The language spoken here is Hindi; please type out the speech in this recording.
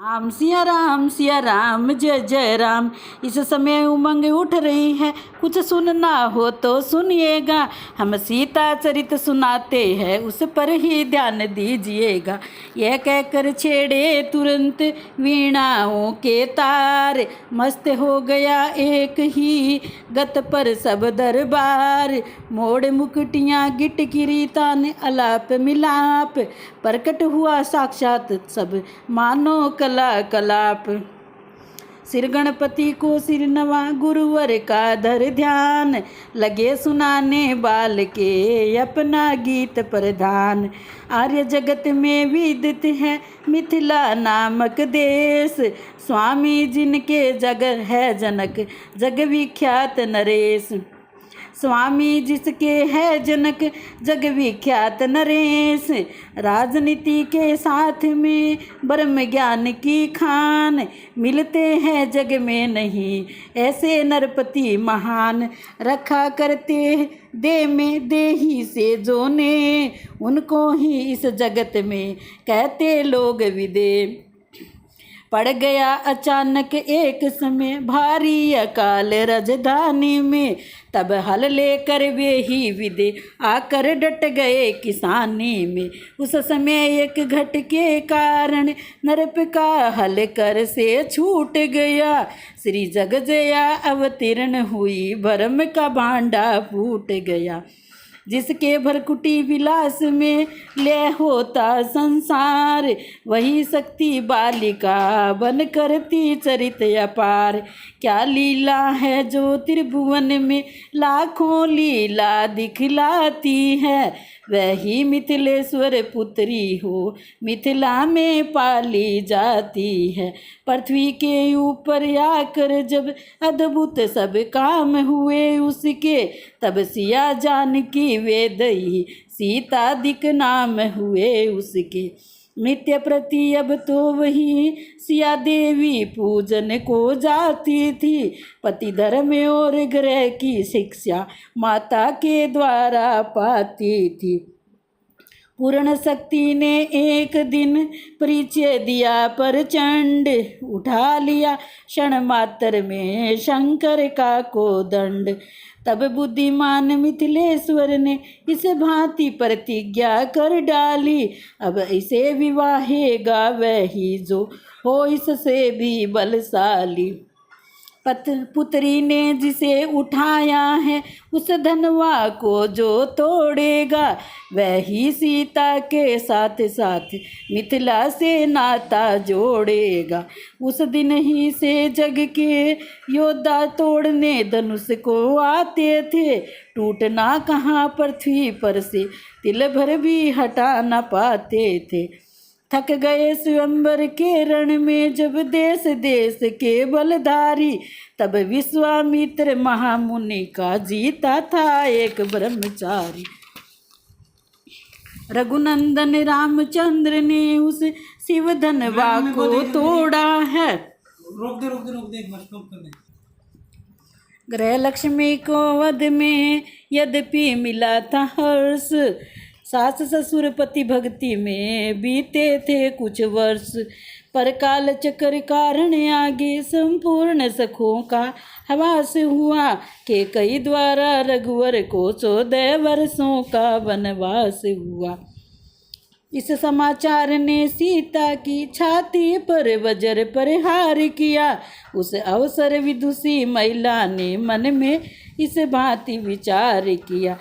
सिया राम जय जय राम। इस समय उमंग उठ रही है, कुछ सुनना हो तो सुनिएगा। हम सीता चरित सुनाते हैं, उस पर ही ध्यान दीजिएगा। यह कहकर छेड़े तुरंत वीणाओं के तार, मस्त हो गया एक ही गत पर सब दरबार। मोड़ मुकुटियाँ गिट गिरी तान अलाप मिलाप, प्रकट हुआ साक्षात सब मानो कला कलाप। सिर गणपति को सिर नवा गुरुवर का धर ध्यान, लगे सुनाने बाल के अपना गीत प्रधान। आर्य जगत में विदित है मिथिला नामक देश, स्वामी जिनके जग है जनक जग विख्यात नरेश। स्वामी जिसके है जनक जग विख्यात नरेश, राजनीति के साथ में ब्रह्म ज्ञान की खान। मिलते हैं जग में नहीं ऐसे नरपति महान, रखा करते दे में देही से जो ने, उनको ही इस जगत में कहते लोग विदे। पड़ गया अचानक एक समय भारी अकाल राजधानी में, तब हल लेकर वे ही विदे आकर डट गए किसानी में। उस समय एक घट के कारण नरप का हल कर से छूट गया, श्री जगजया अवतीर्ण हुई भरम का भांडा फूट गया। जिसके भरकुटी विलास में ले होता संसार, वही शक्ति बालिका बन करती चरित अपार। क्या लीला है जो त्रिभुवन में लाखों लीला दिखलाती है, वही मिथिलेश्वर पुत्री हो मिथिला में पाली जाती है। पृथ्वी के ऊपर आकर जब अद्भुत सब काम हुए उसके, तब सिया जानकी वेदई सीता दिक नाम हुए उसके। नित्य प्रति अब तो वही सिया देवी पूजन को जाती थी, पति धर्म और ग्रह की शिक्षा माता के द्वारा पाती थी। पूर्ण शक्ति ने एक दिन परिचय दिया प्रचंड, उठा लिया क्षण मात्र में शंकर का कोदंड। तब बुद्धिमान मिथिलेश्वर ने इस भांति प्रतिज्ञा कर डाली, अब इसे विवाहेगा वही जो हो इससे भी बलशाली। पुत्री ने जिसे उठाया है उस धनवा को जो तोड़ेगा, वही सीता के साथ साथ मिथिला से नाता जोड़ेगा। उस दिन ही से जग के योद्धा तोड़ने धनुष को आते थे, टूटना कहाँ पृथ्वी पर से तिल भर भी हटा न पाते थे। थक गए स्वयंवर के रण में जब देश देश के बलधारी, तब विश्वामित्र महामुनि का जीता था एक ब्रह्मचारी। रघुनंदन रामचंद्र ने उस शिव धनवा को तोड़ा है। रोक दे मशरूम कर दे। गृह लक्ष्मी को वध में यद्यपि मिला था हर्ष, सास ससुर पति भक्ति में बीते थे कुछ वर्ष। पर काल चक्र कारण आगे संपूर्ण सखों का हवास हुआ, के कई द्वारा रघुवर को 14 वर्षों का वनवास हुआ। इस समाचार ने सीता की छाती पर वज्र प्रहार किया, उस अवसर विदुषी महिला ने मन में इस भांति विचार किया।